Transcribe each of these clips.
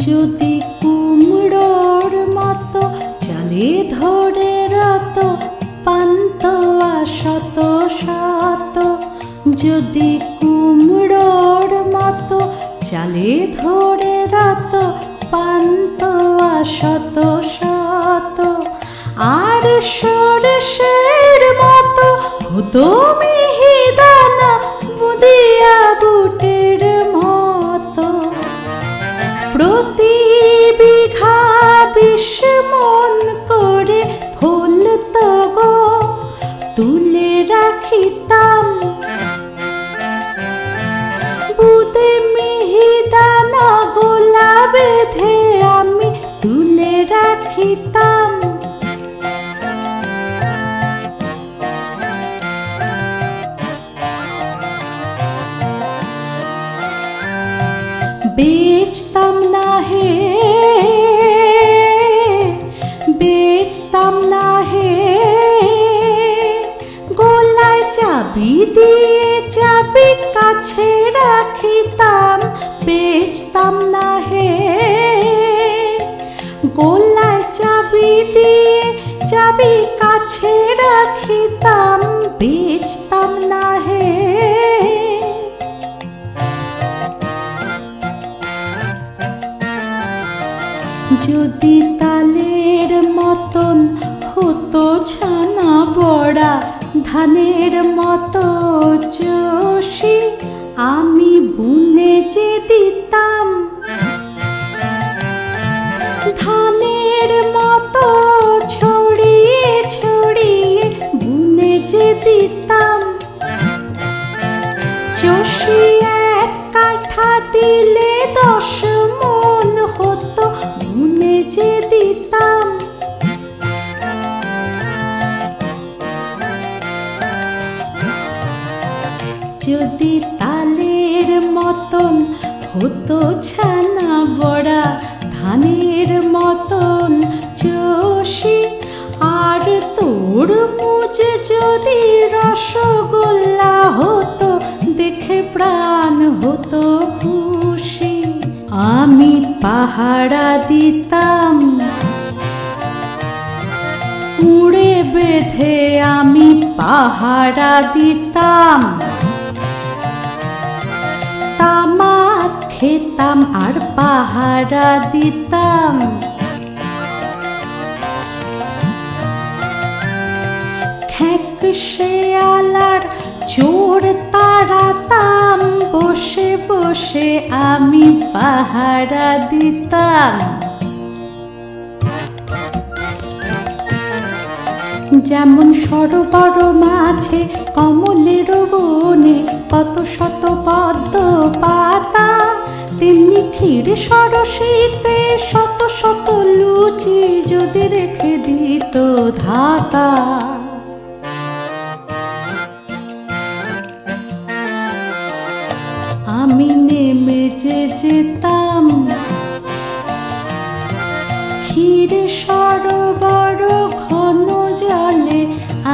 যদি কুমড়োর মতো চালে ধরে রত পান্তোয়া শত শত, যদি কুমড়োর মতো চালে ধরে রত পান্তোয়া শত শত, আর সরষের মতো হতো মিহিদানা বুদিয়া বুটের মতো, প্রতি বিঘা 20 মন করে ফলতো গো, তুলে রাখিতাম বুদে মিহিদানা গোলা বেঁধে আমি তুলে রাখিতাম। बेचताम ना हे, बेचताम ना हे, गोलाय चाबी दिए चाबी काछे राखिताम। बेचताम ना हे, गोलाय चाबी दिए चाबी काछे राखिताम। बेचताम ना हे। যদি তালের মতন হতো ছানা বড়া ধানের মতো চষি, আমি বুনে যে দিতাম ধানের মতো ছড়িয়ে ছড়িয়ে বুনে যে দিতাম। চষি 1 কাঠা দিলে 10 মন হতো বুনে যে দিতাম। যদি তালের মতন হতো ছানা বড়া ধানের মতন চষি, আর তরমুজ যদি রসগোল্লা হতো দেখে প্রাণ হতো খুশি, আমি পাহারা দিতাম কুড়ে বেঁধে আমি পাহারা দিতাম। তামাক খেতাম আর পাহারা দিতাম। খেক শেয়ালার চোর তাড়াতাম, বসে বসে আমি পাহারা দিতাম। যেমন সরোবর মাঝে কমলের বনে কত শত পদ্ম পাতা, তেমনি ক্ষীর সরসিতে শত শত লুচি যদি রেখে দিত ধাতা। আমি নেমে যে যেতাম ক্ষীর সরোবর ঘন জলে,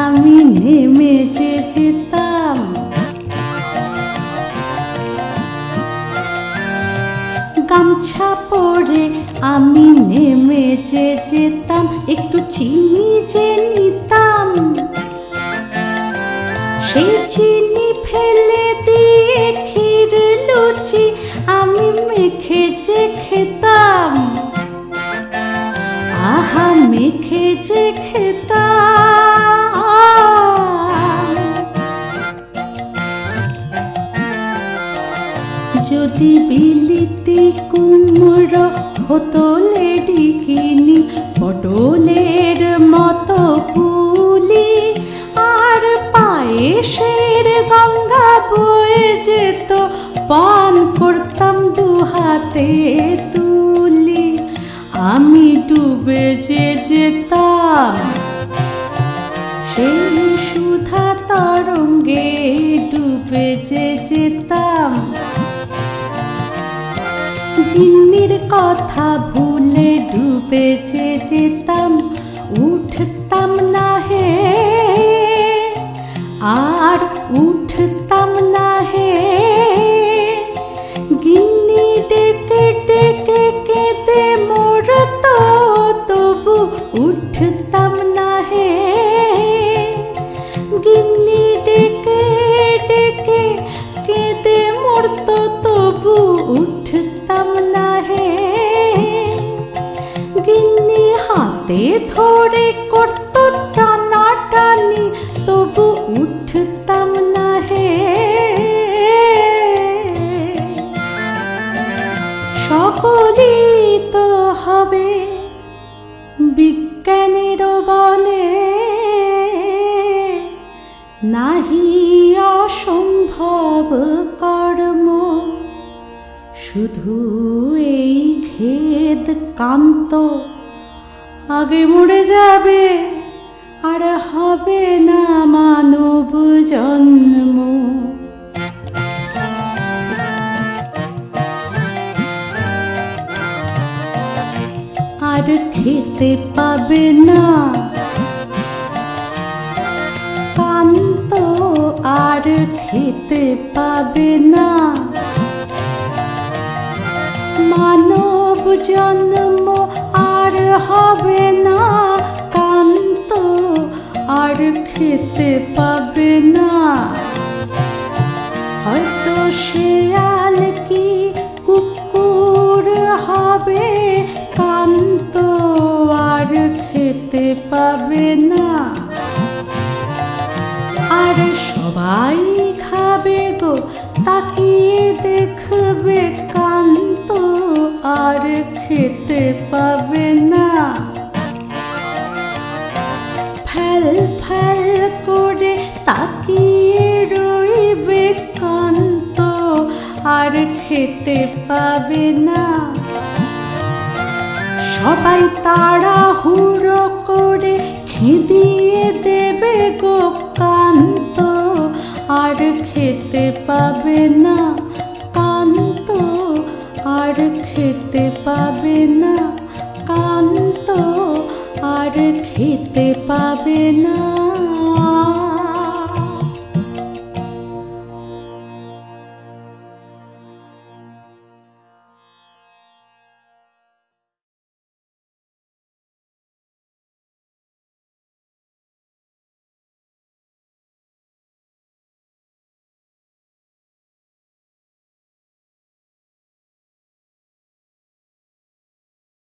আমি নেমে যে যেতাম। গামছা পরে আমি নেমে যে যেতাম, একটু চিনি যে নিতাম, সেই চিনি ফেলে দিয়ে ক্ষীর লুচি আমি মেখে যে খেতাম। আহা মেখে যে খেতাম। যদি বিলিতি কুমড়ো হতো লেডিকিনি পটলের মতো পুলি, আর পায়েসের গঙ্গা বয়ে যেত পান করতাম 2 হাতে তুলি, আমি ডুবে যে যেতাম সেই সুধা তরঙ্গে ডুবে যে যেতাম। গিন্নির কথা ভুলে ডুবে যে যেতাম, উঠতাম না হে আর উঠতাম না হে। গিন্নি ডেকে ডেকে কেঁদে নাহি অসম্ভব কর্ম শুধু এই খেদ কান্ত আগে মরে যাবে আর হবে না মানব জন্ম আর খেতে পাবে না কান্ত আর খেতে পাবে না মানব জন্ম আর হবে না কান্ত আর খেতে পাবে না হয়তো শেয়াল কি কুকুর হবে কান্ত আর খেতে পাবে না আর সবাই খাবে গো তাকিয়ে দেখবে কান্ত আর খেতে পাবে না ফেল ফেল করে তাকিয়ে রইবে কান্ত আর খেতে পাবে না সবাই তাড়াহুড়ো করে খেদিয়ে দেবে গো কান্ত আর খেতে পাবে না কান্ত আর খেতে পাবে না কান্ত আর খেতে পাবে না।